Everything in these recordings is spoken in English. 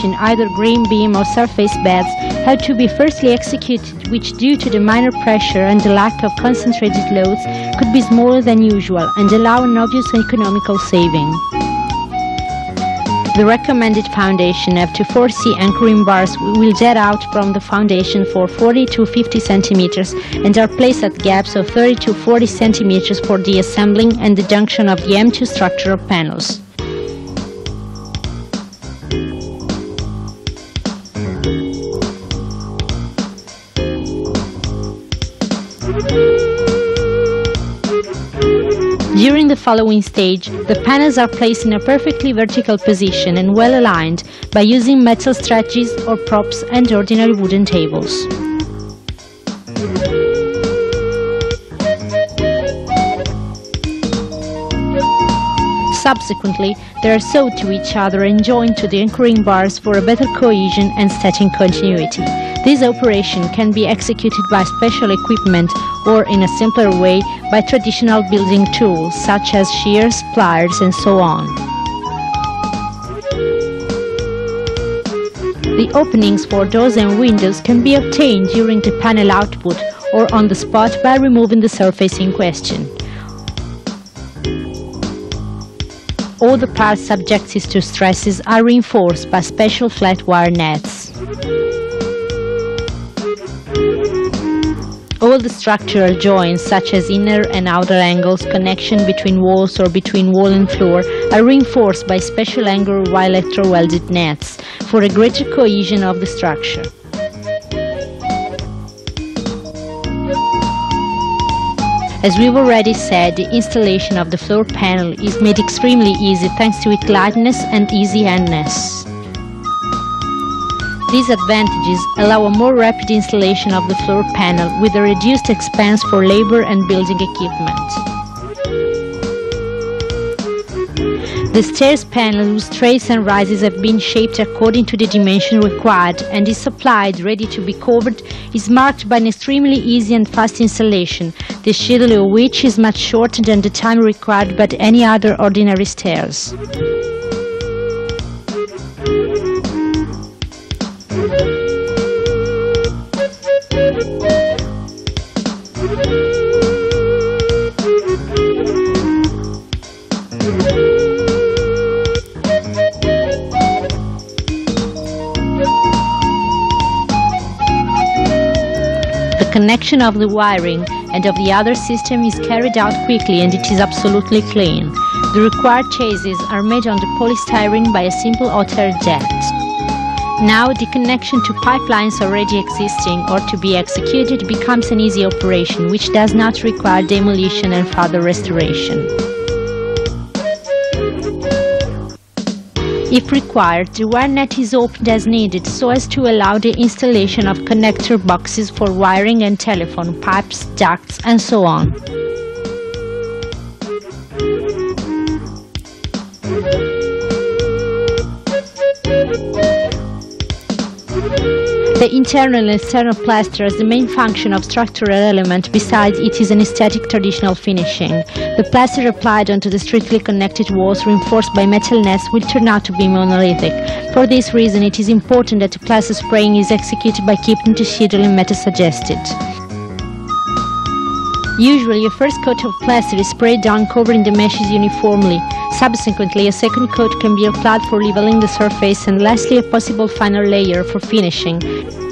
foundation, either grain beam or surface beds, have to be firstly executed, which due to the minor pressure and the lack of concentrated loads could be smaller than usual and allow an obvious economical saving. The recommended foundation have to foresee anchoring bars will jet out from the foundation for 40 to 50 centimeters and are placed at gaps of 30 to 40 centimeters for the assembling and the junction of the M2 structural panels. During the following stage, the panels are placed in a perfectly vertical position and well aligned by using metal stretches or props and ordinary wooden tables. Subsequently, they are sewed to each other and joined to the anchoring bars for a better cohesion and static continuity. This operation can be executed by special equipment or, in a simpler way, by traditional building tools such as shears, pliers, and so on. The openings for doors and windows can be obtained during the panel output or on the spot by removing the surface in question. All the parts subjected to stresses are reinforced by special flat wire nets. All the structural joints, such as inner and outer angles, connection between walls or between wall and floor, are reinforced by special angle electro-welded nets for a greater cohesion of the structure. As we've already said, the installation of the floor panel is made extremely easy thanks to its lightness and easy-handedness. These advantages allow a more rapid installation of the floor panel with a reduced expense for labor and building equipment. The stairs panel, whose trays and rises have been shaped according to the dimension required and is supplied ready to be covered, is marked by an extremely easy and fast installation, the schedule of which is much shorter than the time required by any other ordinary stairs. The connection of the wiring and of the other system is carried out quickly and it is absolutely clean. The required chases are made on the polystyrene by a simple hot air jet. Now the connection to pipelines already existing or to be executed becomes an easy operation which does not require demolition and further restoration. If required, the wire net is opened as needed so as to allow the installation of connector boxes for wiring and telephone, pipes, ducts, and so on. The internal and external plaster is the main function of structural element, besides it is an aesthetic traditional finishing. The plaster applied onto the strictly connected walls reinforced by metal nets will turn out to be monolithic. For this reason it is important that the plaster spraying is executed by keeping the schedule in method suggested. Usually a first coat of plaster is sprayed down covering the meshes uniformly. Subsequently a second coat can be applied for leveling the surface and lastly a possible final layer for finishing.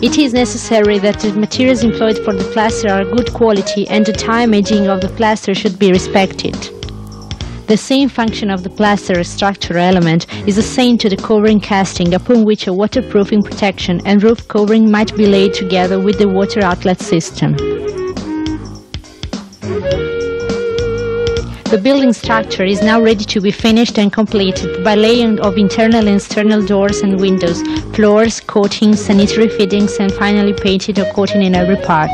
It is necessary that the materials employed for the plaster are good quality and the time aging of the plaster should be respected. The same function of the plaster structural element is the same to the covering casting, upon which a waterproofing protection and roof covering might be laid together with the water outlet system. The building structure is now ready to be finished and completed by laying of internal and external doors and windows, floors, coatings, sanitary fittings, and finally painted or coating in every part.